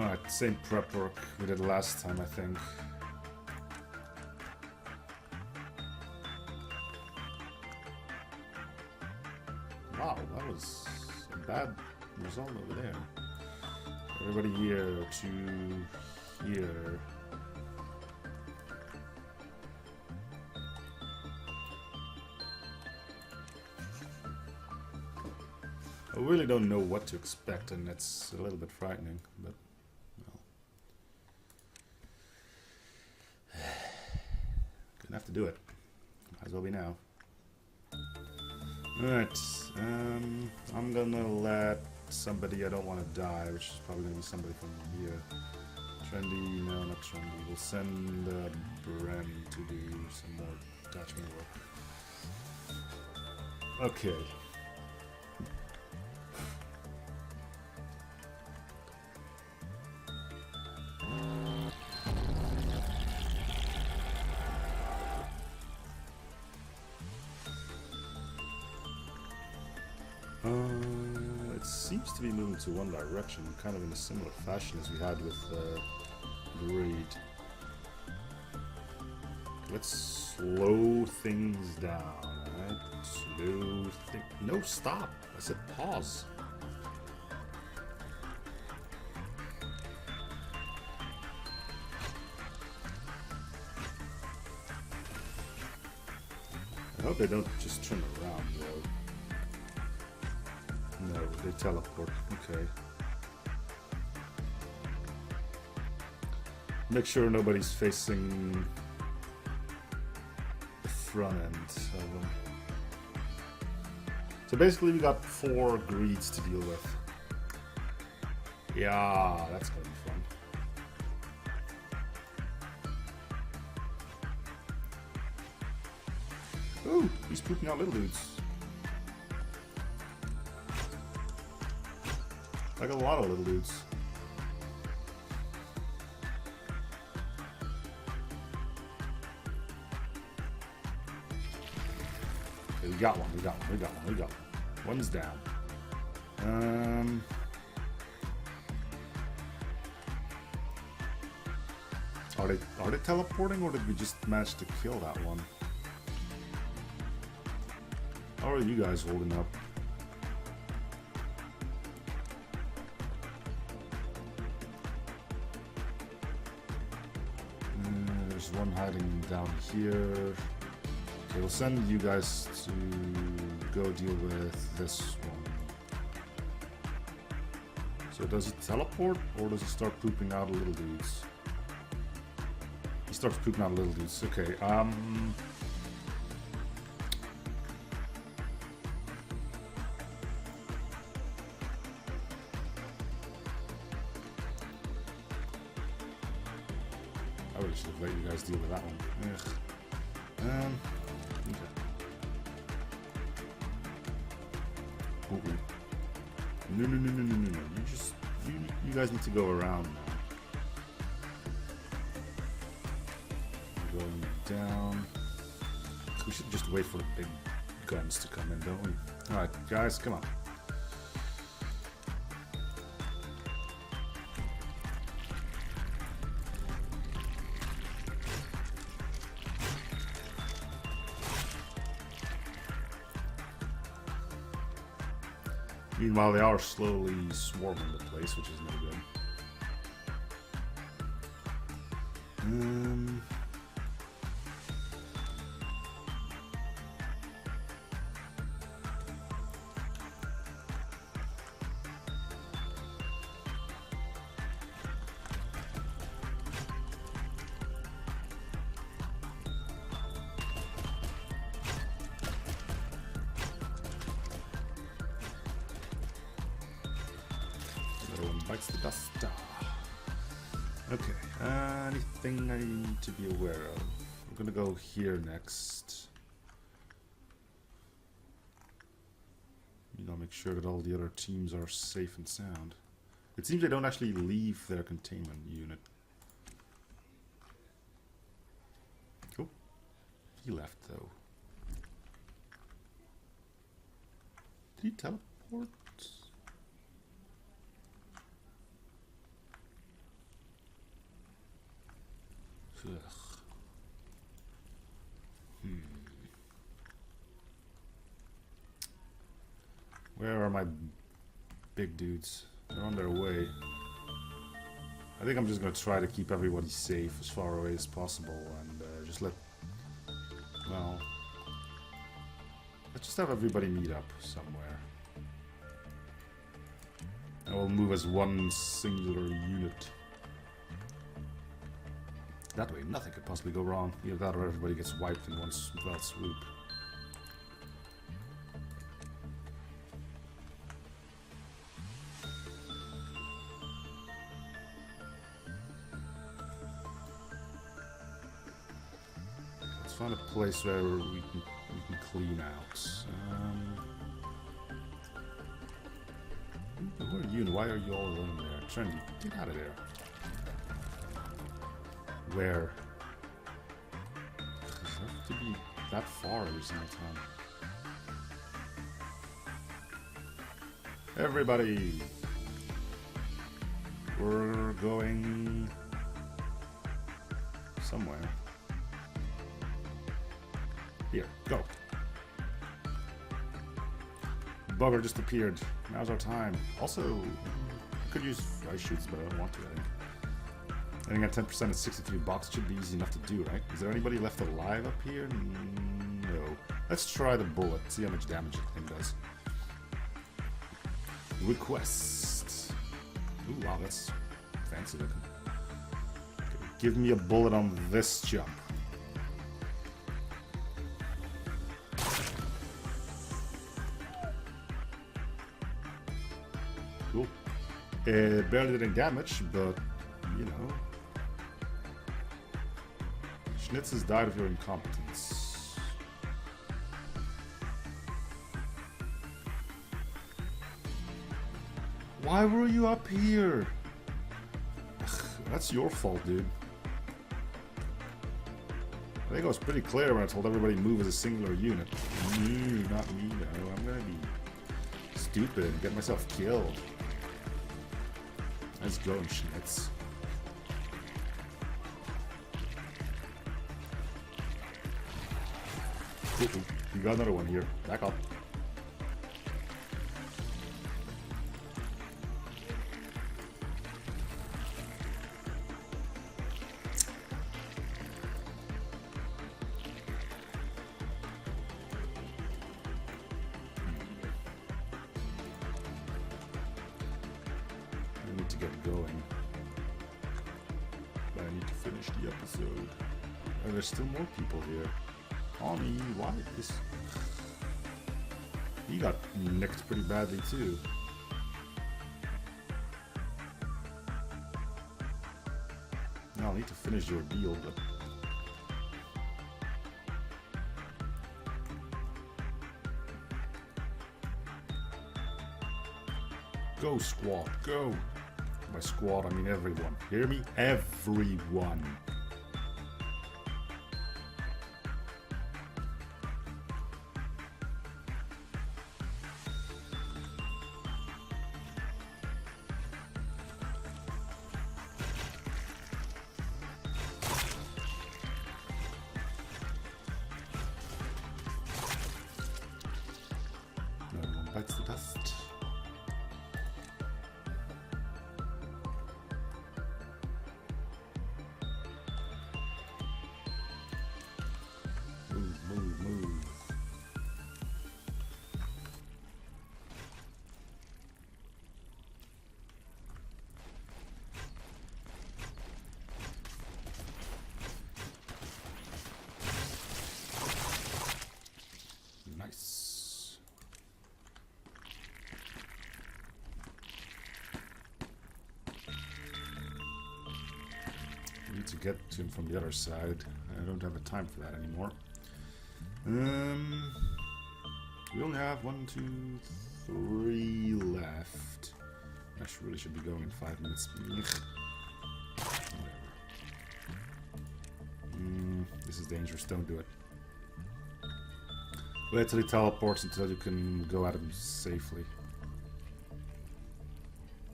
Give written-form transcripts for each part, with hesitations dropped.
Alright, same prep work we did last time, I think. Wow, that was a bad result over there. Everybody here to here. I really don't know what to expect, and it's a little bit frightening, but well. Gonna have to do it. Might as well be now. Alright, I'm gonna let somebody I don't want to die, which is probably gonna be somebody from here. Trendy, no, not trendy. We'll send Bren to do some more attachment work. Okay. It seems to be moving to one direction, kind of in a similar fashion as we had with Greed. Let's slow things down, alright? No, stop! I said pause. I hope they don't just turn around, though. No, they teleport. Okay. Make sure nobody's facing the front end of them. So basically we got 4 greeds to deal with. Yeah, that's gonna be fun. Ooh, he's pooping out little dudes. Like a lot of little dudes. Okay, we got one. One's down. Are they teleporting, or did we just manage to kill that one? How are you guys holding up? There's one hiding down here. Okay, we'll send you guys to go deal with this one. So does he teleport, or does he start pooping out little dudes? He starts pooping out little dudes. Okay, I would have should have let you guys deal with that one. Ugh. Okay. Ooh. No. You guys need to go around now. Going down. We should just wait for the big guns to come in, don't we? Alright, guys, come on. Meanwhile, they are slowly swarming the place, which is no good. Bites the dust. Okay, anything I need to be aware of? We're gonna go here next. You know, make sure that all the other teams are safe and sound. It seems they don't actually leave their containment unit. Oh, he left though. Did he teleport? Ugh. Where are my big dudes? They're on their way. I think I'm just gonna try to keep everybody safe as far away as possible and just let's just have everybody meet up somewhere. And we'll move as one singular unit. That way nothing could possibly go wrong. Either that or everybody gets wiped in one fell swoop. Find a place where we can clean out. Who are you and why are you all alone there? Trendy, get out of there. Where? Does it have to be that far every single time? Everybody! We're going somewhere. Here, go. Bugger just appeared. Now's our time. Also, I could use ice shoots, but I don't want to, I think. I think at 10% at 63 bucks should be easy enough to do, right? Is there anybody left alive up here? No. Let's try the bullet, see how much damage the thing does. Request. Ooh, wow, that's fancy looking. Okay, give me a bullet on this jump. Cool. It barely did any damage, but, you know. Schnitz has died of your incompetence. Why were you up here? Ugh, that's your fault, dude. I think I was pretty clear when I told everybody to move as a singular unit. Not me, no. I'm gonna be stupid and get myself killed. Nice going, Schnitz. Uh-oh. You got another one here. Back up. I need to get going. But I need to finish the episode. And there's still more people here. Tommy, why is... He got nicked pretty badly too. Now I'll need to finish your deal, but... Go, squad, go! By squad, I mean everyone. Hear me? Everyone! No one bites the dust. Move. Nice. I need to get to him from the other side. I don't have the time for that anymore. We only have 1, 2, 3 left. I really should be going in 5 minutes. Whatever. This is dangerous. Don't do it. Wait till he teleports until you can go at him safely.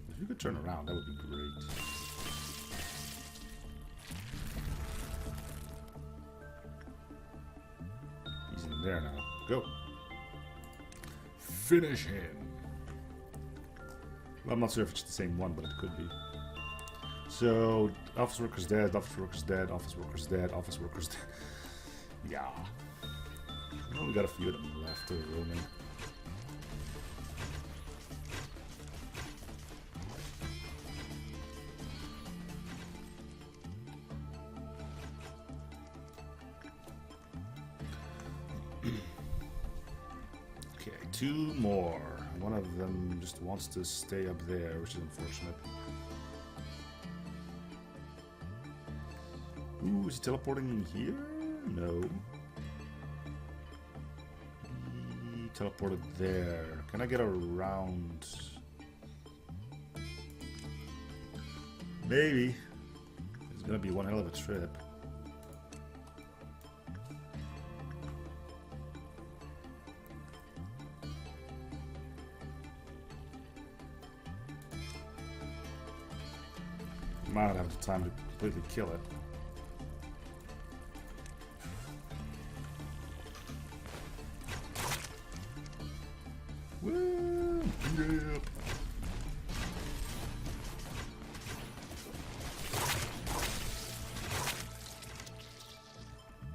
If you could turn around, that would be great. There now. Go. Finish him. Well, I'm not sure if it's the same one, but it could be. So, office worker's dead, office worker's dead, office worker's dead, office worker's dead. Yeah. We only got a few of them left roaming. Okay, 2 more. One of them just wants to stay up there, which is unfortunate. Ooh, is he teleporting here? No. He teleported there. Can I get around? Maybe. It's gonna be one hell of a trip. Might not have the time to completely kill it. Woo! Yep.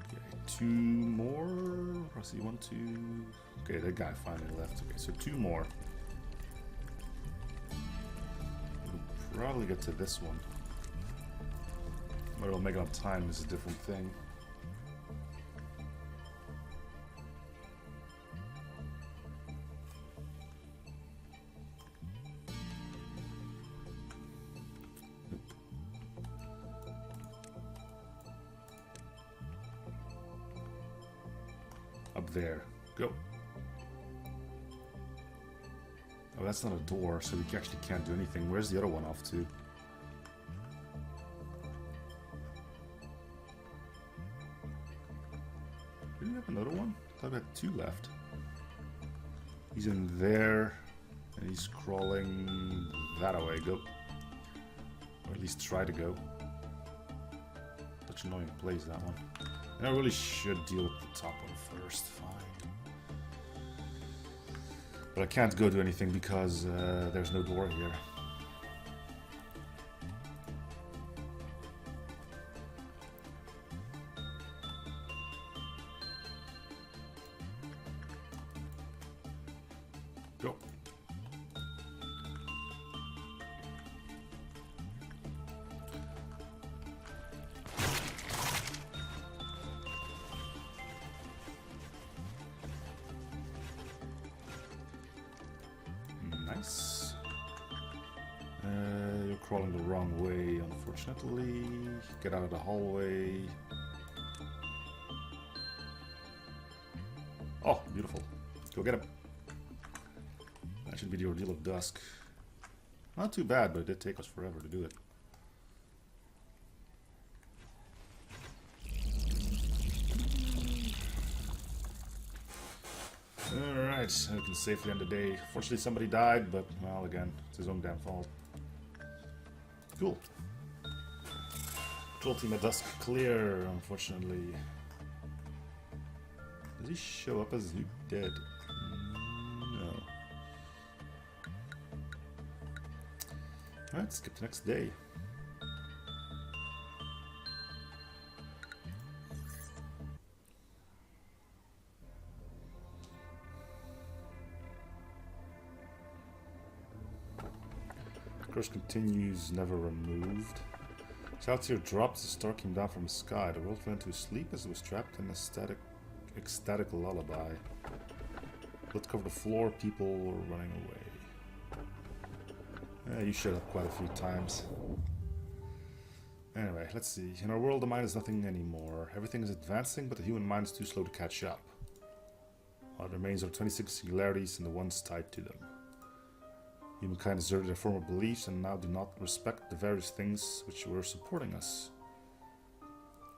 Okay, 2 more. I see 1, 2. Okay, that guy finally left. Okay, so 2 more. We'll probably get to this one. Whether we'll make it on time is a different thing. Up there. Go. Oh, that's not a door, so we actually can't do anything. Where's the other one off to? Do we have another one? I thought we had 2 left. He's in there, and he's crawling that way. Go. Or at least try to go. Such an annoying place, that one. And I really should deal with the top one first. Fine. But I can't go do anything because there's no door here. Go. Nice. You're crawling the wrong way, unfortunately. Get out of the hallway. Oh, beautiful. Go get him. That should be the Ordeal of Dusk. Not too bad, but it did take us forever to do it. Alright, so we can safely end the day. Fortunately somebody died, but, well, again, it's his own damn fault. Cool. Control team at Dusk clear, unfortunately. Does he show up as who dead? No. Alright, skip the next day. Curse continues, never removed. Shouts here dropped as the star came down from the sky. The world fell into sleep as it was trapped in a ecstatic lullaby. Blood covered the floor, people were running away. You showed up quite a few times. Anyway, let's see. In our world, the mind is nothing anymore. Everything is advancing, but the human mind is too slow to catch up. All that remains are 26 singularities and the ones tied to them. Humankind deserted their former beliefs and now do not respect the various things which were supporting us.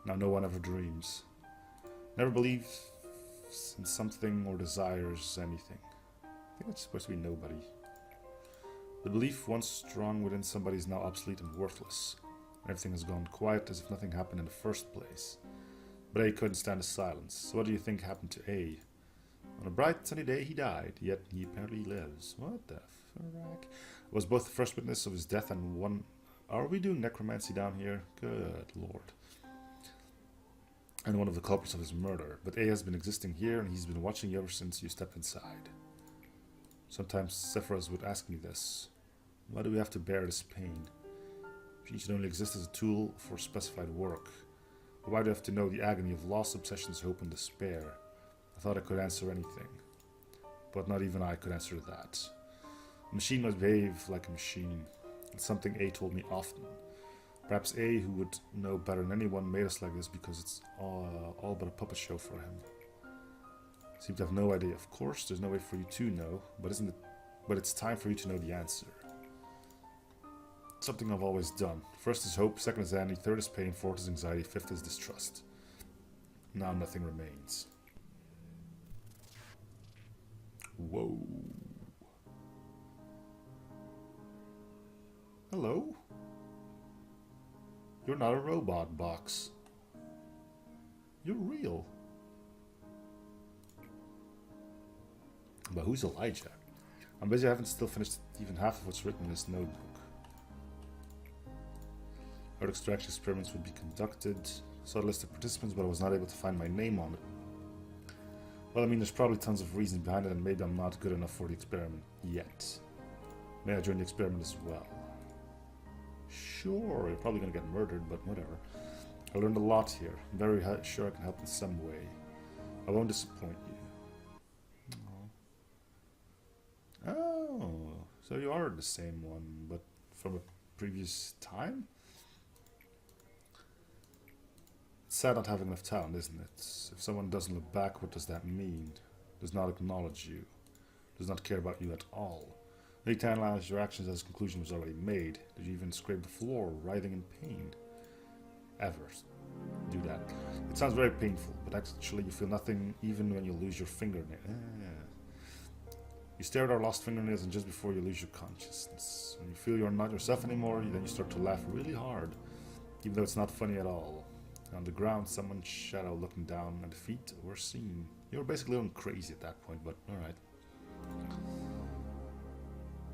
Now no one ever dreams. Never believes in something or desires anything. I think that's supposed to be nobody. The belief once strong within somebody is now obsolete and worthless. Everything has gone quiet as if nothing happened in the first place. But A couldn't stand his silence. So what do you think happened to A? On a bright sunny day he died, yet he apparently lives. What the frack? I was both the first witness of his death and one... Are we doing necromancy down here? Good lord. And one of the culprits of his murder. But A has been existing here and he's been watching you ever since you stepped inside. Sometimes Sephiroth would ask me this. Why do we have to bear this pain? She should only exist as a tool for specified work. But why do I have to know the agony of loss, obsessions, hope, and despair? I thought I could answer anything. But not even I could answer that. A machine must behave like a machine. It's something A told me often. Perhaps A, who would know better than anyone, made us like this because it's all but a puppet show for him. Seem to have no idea. Of course, there's no way for you to know, but it's time for you to know the answer. Something I've always done. First is hope, second is envy, third is pain, fourth is anxiety, fifth is distrust. Now nothing remains. Whoa. Hello? You're not a robot, Box. You're real. But who's Elijah? I'm busy, I haven't still finished even half of what's written in this notebook. Earth extraction experiments would be conducted. I saw the list of participants, but I was not able to find my name on it. Well, I mean, there's probably tons of reasons behind it, and maybe I'm not good enough for the experiment yet. May I join the experiment as well? Sure, you're probably gonna get murdered, but whatever. I learned a lot here. I'm very sure I can help in some way. I won't disappoint you. Oh, so you are the same one, but from a previous time? It's sad not having enough talent, isn't it? If someone doesn't look back, what does that mean? Does not acknowledge you. Does not care about you at all. They can analyze your actions as a conclusion was already made. Did you even scrape the floor, writhing in pain? Ever do that? It sounds very painful, but actually you feel nothing even when you lose your fingernail. You stare at our lost fingernails and just before you lose your consciousness. When you feel you're not yourself anymore, then you start to laugh really hard, even though it's not funny at all. On the ground, someone's shadow looking down at the feet were seen. You were basically going crazy at that point, but alright.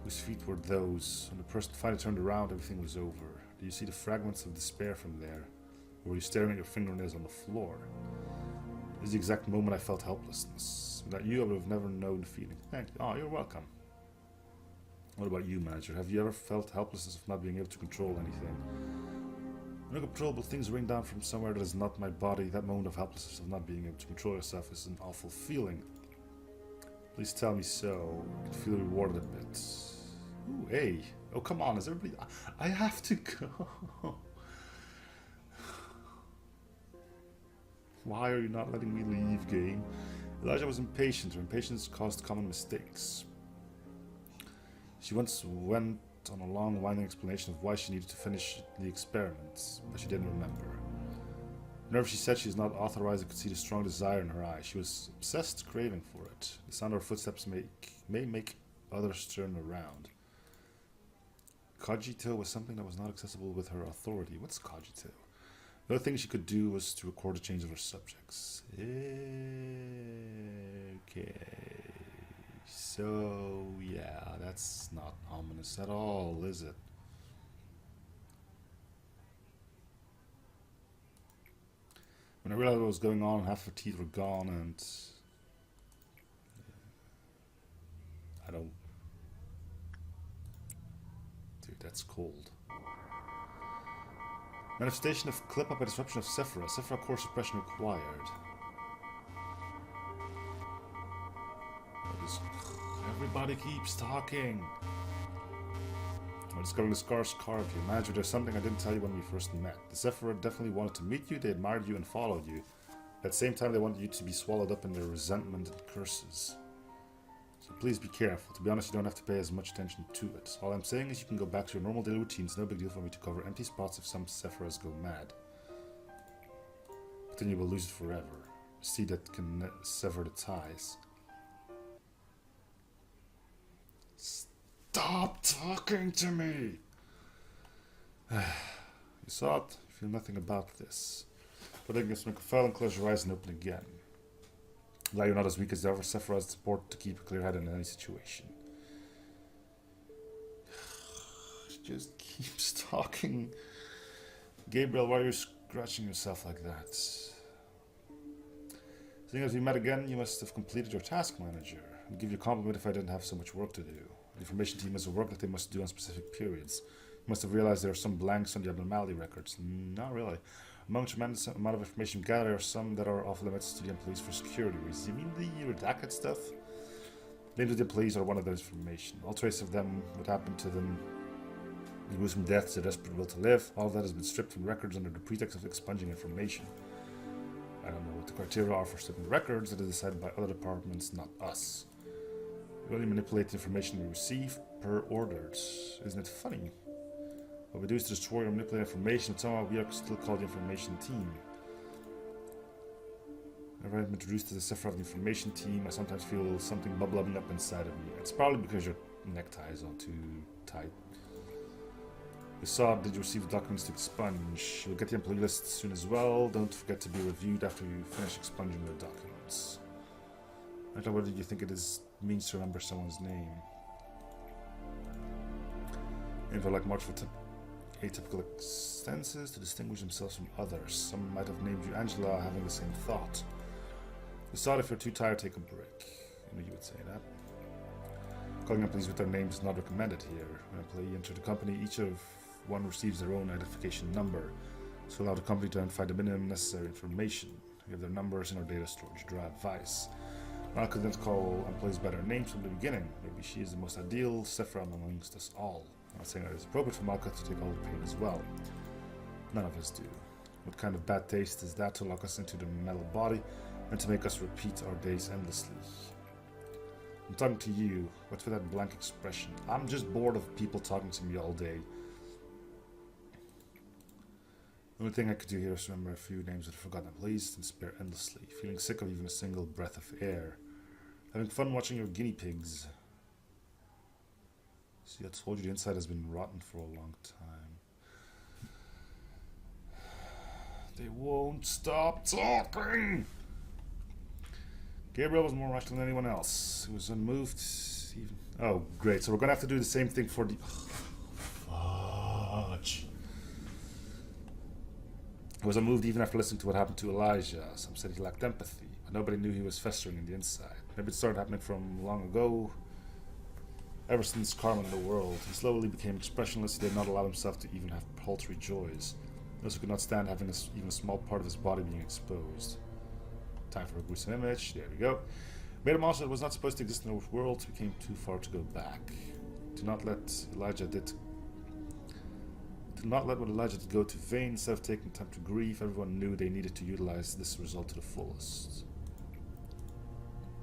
Whose feet were those? When the person finally turned around, everything was over. Do you see the fragments of despair from there? Or were you staring at your fingernails on the floor? This is the exact moment I felt helplessness. Without you, I would have never known the feeling. Thank you. Oh, you're welcome. What about you, Manager? Have you ever felt helplessness of not being able to control anything? When uncontrollable things rain down from somewhere that is not my body, that moment of helplessness of not being able to control yourself is an awful feeling. Please tell me so. I can feel rewarded a bit. Ooh, hey. Oh, come on. Is everybody... I have to go. Why are you not letting me leave, game? Elijah was impatient. Her impatience caused common mistakes. She once went on a long, winding explanation of why she needed to finish the experiments, but she didn't remember. Whenever she said she was not authorized, I could see the strong desire in her eyes. She was obsessed, craving for it. The sound of her footsteps may make others turn around. Cogito was something that was not accessible with her authority. What's cogito? The only thing she could do was to record the change of her subjects. Okay. So, yeah, that's not ominous at all, is it? When I realized what was going on, half her teeth were gone and... I don't... Dude, that's cold. Manifestation of clip up a disruption of Sephiroth. Sephiroth core suppression required. Everybody keeps talking. I discovered the scars carved you. Manager, there's something I didn't tell you when we first met. The Sephiroth definitely wanted to meet you, they admired you and followed you. At the same time, they wanted you to be swallowed up in their resentment and curses. So please be careful. To be honest, you don't have to pay as much attention to it. All I'm saying is you can go back to your normal daily routine. It's no big deal for me to cover empty spots if some Sephiroths go mad. But then you will lose it forever. See that can sever the ties. Stop talking to me! You saw it. You feel nothing about this. But then just make a file and close your eyes and open again. Allow you're not as weak as ever. Sephiroth support to keep a clear head in any situation. Just keeps talking. Gabriel, why are you scratching yourself like that? Seeing as we met again, you must have completed your task, manager. I'd give you a compliment if I didn't have so much work to do. The information team has a work that they must do on specific periods. You must have realized there are some blanks on the abnormality records. Not really. Among the tremendous amount of information gathered, there are some that are off limits to the employees for security reasons. You mean the redacted stuff? Names of the employees are one of those information. All trace of them, what happened to them, moves from death to desperate will to live. All of that has been stripped from records under the pretext of expunging information. I don't know what the criteria are for stripping the records. That is decided by other departments, not us. We only manipulate the information we receive per orders. Isn't it funny? What we do is to destroy or manipulate information, but somehow we are still called the information team. Whenever I'm introduced to the Sephiroth information team, I sometimes feel something bubbling up inside of me. It's probably because your necktie is all too tight. You saw, did you receive the documents to expunge? You'll get the employee list soon as well. Don't forget to be reviewed after you finish expunging the documents. I don't know whether you think it means to remember someone's name. Info like much for atypical extenses to distinguish themselves from others. Some might have named you Angela, having the same thought. Decide if you're too tired, take a break. I knew you would say that. Calling employees with their names is not recommended here. When an employee enters the company, each of one receives their own identification number. So allow the company to identify the minimum necessary information. We have their numbers in our data storage drive, Vice. Now I could then call employees by their names from the beginning. Maybe she is the most ideal Sephiroth amongst us all. I'm not saying that it's appropriate for Malka to take all the pain as well. None of us do. What kind of bad taste is that to lock us into the metal body and to make us repeat our days endlessly? I'm talking to you. What's with that blank expression? I'm just bored of people talking to me all day. The only thing I could do here is remember a few names that I've forgotten, please, and spare endlessly, feeling sick of even a single breath of air. Having fun watching your guinea pigs. See, I told you the inside has been rotten for a long time. They won't stop talking! Gabriel was more rational than anyone else. He was unmoved. Even... Oh, great. So we're going to have to do the same thing for the... Fudge. He was unmoved even after listening to what happened to Elijah. Some said he lacked empathy, but nobody knew he was festering in the inside. Maybe it started happening from long ago. Ever since Karma in the world, he slowly became expressionless. He did not allow himself to even have paltry joys. He also could not stand having even a small part of his body being exposed. Time for a gruesome image. There we go. Made a monster that was not supposed to exist in the world. We came too far to go back. Do not let what Elijah did go to vain. Instead of taking time to grieve, everyone knew they needed to utilize this result to the fullest.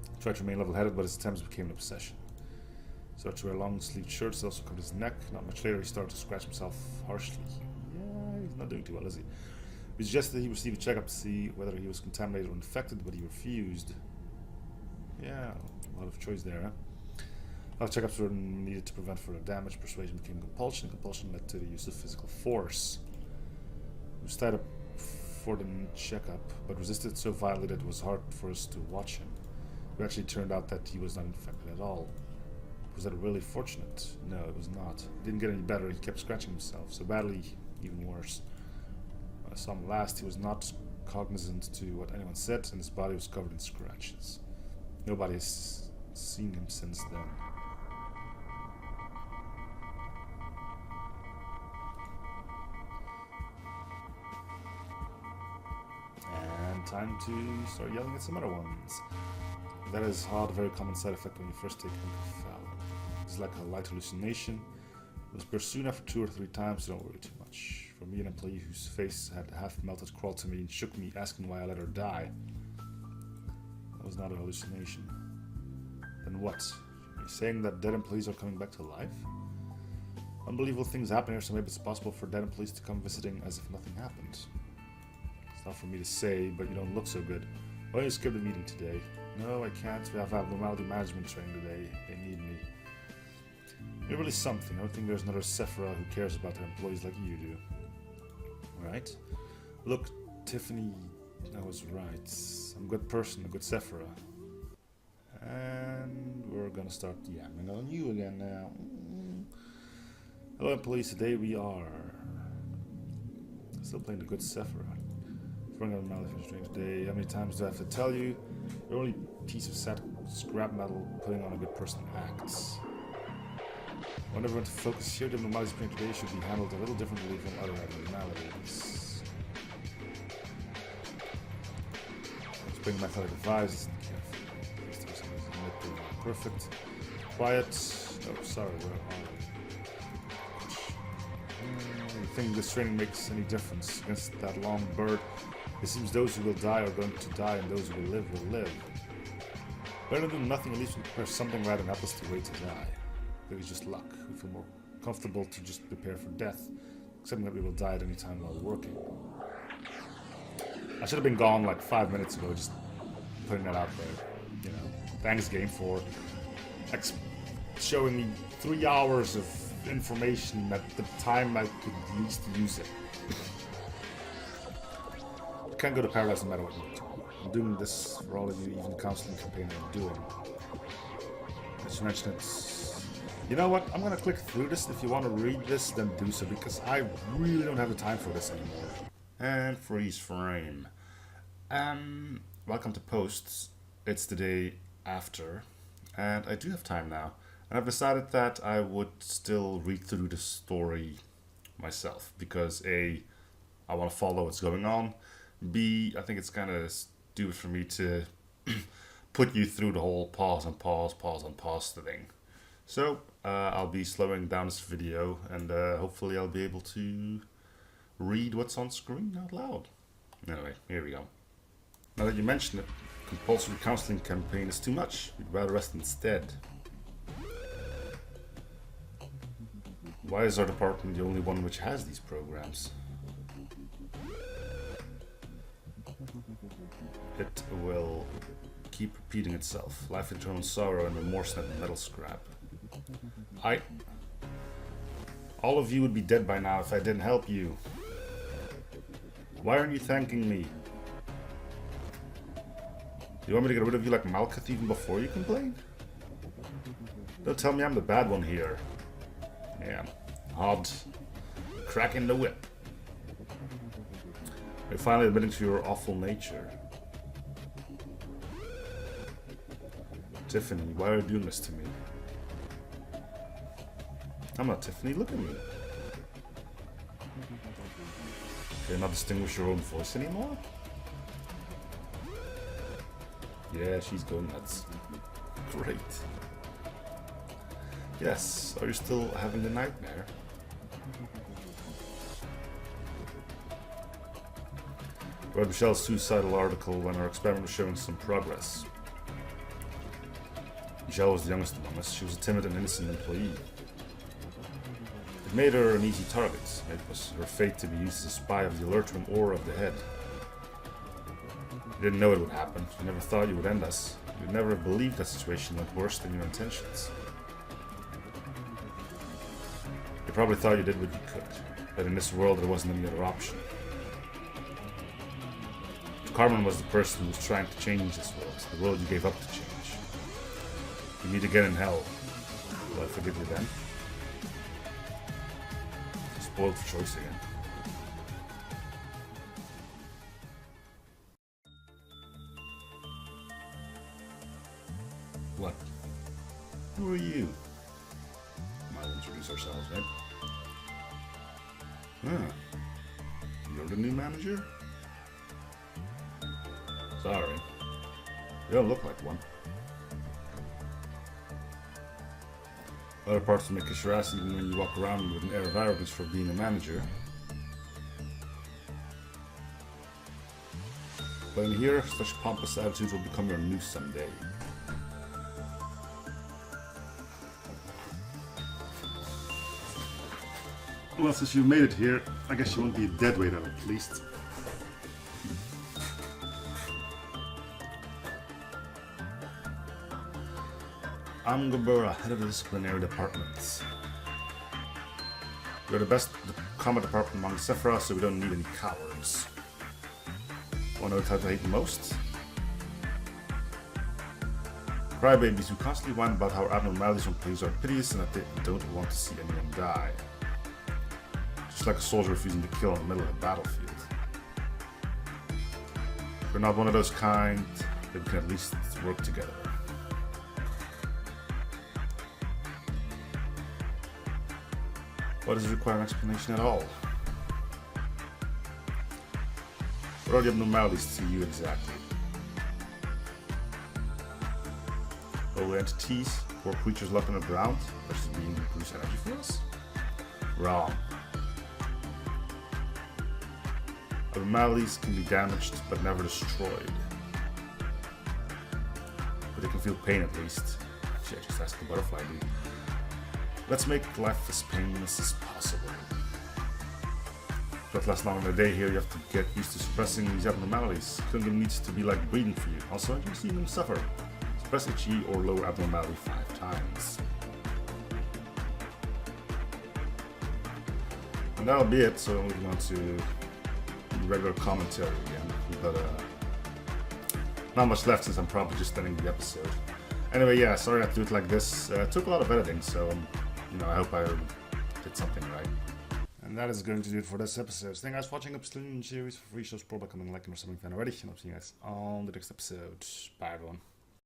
He tried to remain level-headed, but his attempts became an obsession. He started to wear long-sleeved shirts that also covered his neck. Not much later, he started to scratch himself harshly. Yeah, he's not doing too well, is he? We suggested he receive a checkup to see whether he was contaminated or infected, but he refused. Yeah, a lot of choice there, huh? A lot of checkups were needed to prevent further damage. Persuasion became compulsion, and compulsion led to the use of physical force. He was tied up for the checkup, but resisted so violently that it was hard for us to watch him. It actually turned out that he was not infected at all. Was that really fortunate? No, it was not. It didn't get any better. He kept scratching himself, so badly, even worse. When I saw him last, he was not cognizant to what anyone said, and his body was covered in scratches. Nobody has seen him since then. And time to start yelling at some other ones. That is a very common side effect when you first take Fallon. It's like a light hallucination. It was pursued after 2 or 3 times, so don't worry too much. For me, an employee whose face had half melted crawled to me and shook me, asking why I let her die. That was not a hallucination. Then what? Are you saying that dead employees are coming back to life? Unbelievable things happen here, so maybe it's possible for dead employees to come visiting as if nothing happened. It's not for me to say, but you don't look so good. Why don't you skip the meeting today? No, I can't. We have abnormality management training today. They need me. You're really something. I don't think there's another Sephiroth who cares about their employees like you do. Alright? Look, Tiffany I was right. I'm a good person, a good Sephira. And we're gonna start yamming on you again now. Hello employees, today we are still playing the good Sephira. Throwing out a malicious dream today. How many times do I have to tell you? The only piece of scrap metal putting on a good person acts. I want everyone to focus here. The malicious dream today should be handled a little differently from other abnormalities. Let's bring my color device. Perfect. Quiet. Oh, sorry, where are we? You think this training makes any difference against that long bird? It seems those who will die are going to die, and those who will live. Better than nothing, at least we prepare something rather than help us to wait to die. It is just luck. We feel more comfortable to just prepare for death, accepting that we will die at any time while working. I should have been gone like 5 minutes ago, just putting that out there. You know, thanks game for showing me 3 hours of information at the time I could least use it. I can't go to paradise no matter what you do. I'm doing this for all of you, even the counseling campaign I'm doing. I should mention it. You know what? I'm gonna click through this. If you want to read this, then do so, because I really don't have the time for this anymore. And freeze frame. Welcome to posts. It's the day after, and I do have time now. And I've decided that I would still read through the story myself, because A, I want to follow what's going on. B, I think it's kind of stupid for me to put you through the whole pause and pause thing. So I'll be slowing down this video, and hopefully I'll be able to read what's on screen out loud. Anyway, here we go. Now that you mention it, compulsory counseling campaign is too much. We'd rather rest instead. Why is our department the only one which has these programs? It will keep repeating itself. Life, eternal sorrow, and remorse in that metal scrap. All of you would be dead by now if I didn't help you. Why aren't you thanking me? You want me to get rid of you like Malkuth even before you complain? Don't tell me I'm the bad one here. Yeah, odd. Cracking the whip. You're finally admitting to your awful nature. Tiffany, why are you doing this to me? I'm not Tiffany, look at me. Can you not distinguish your own voice anymore? Yeah, she's going nuts. Great. Yes, are you still having the nightmare? I read Michelle's suicidal article when our experiment was showing some progress. Michelle was the youngest among us. She was a timid and innocent employee. It made her an easy target. It was her fate to be used as a spy of the Alertrum or of the head. You didn't know it would happen. You never thought you would end us. You never believed that situation went worse than your intentions. You probably thought you did what you could, but in this world there wasn't any other option. Carmen was the person who was trying to change this world, the world you gave up to change. You meet again in hell. Will I forgive you then? Spoiled for choice again. What? Who are you? Might introduce ourselves, right? Huh. You're the new manager? Sorry. You don't look like one. Other parts will make you sure ass even when you walk around with an air of arrogance for being a manager. But in here, such pompous attitudes will become your noose someday. Well, since you've made it here, I guess you won't be a deadweight on it, at least. I'm Gabura, head of the disciplinary department. We're the best combat department among Sephira, so we don't need any cowards. Want to know how to hate the most? Crybabies who constantly whine about how abnormalities from police are piteous and that they don't want to see anyone die. Just like a soldier refusing to kill in the middle of a battlefield. If you're not one of those kind, then we can at least work together. Why does it require an explanation at all? What are the abnormalities to you exactly? Low entities, or creatures locked underground, versus being who produce energy for us? Wrong. Abnormalities can be damaged, but never destroyed. But they can feel pain at least. Shit, just ask the butterfly dude. Let's make life as painless as possible. But last long in the day here, you have to get used to suppressing these abnormalities. Killing needs to be like breathing for you. Also, you've seen them suffer. Press HE or lower abnormality 5 times. And that'll be it, so moving on to regular commentary again. But not much left since I'm probably just ending the episode. Anyway, yeah, sorry I had to do it like this. It took a lot of editing, so you know, I hope I did something right. And that is going to do it for this episode. Thank you guys for watching up series for free shows, probably becoming like or something fan already. And I'll see you guys on the next episode. Bye everyone.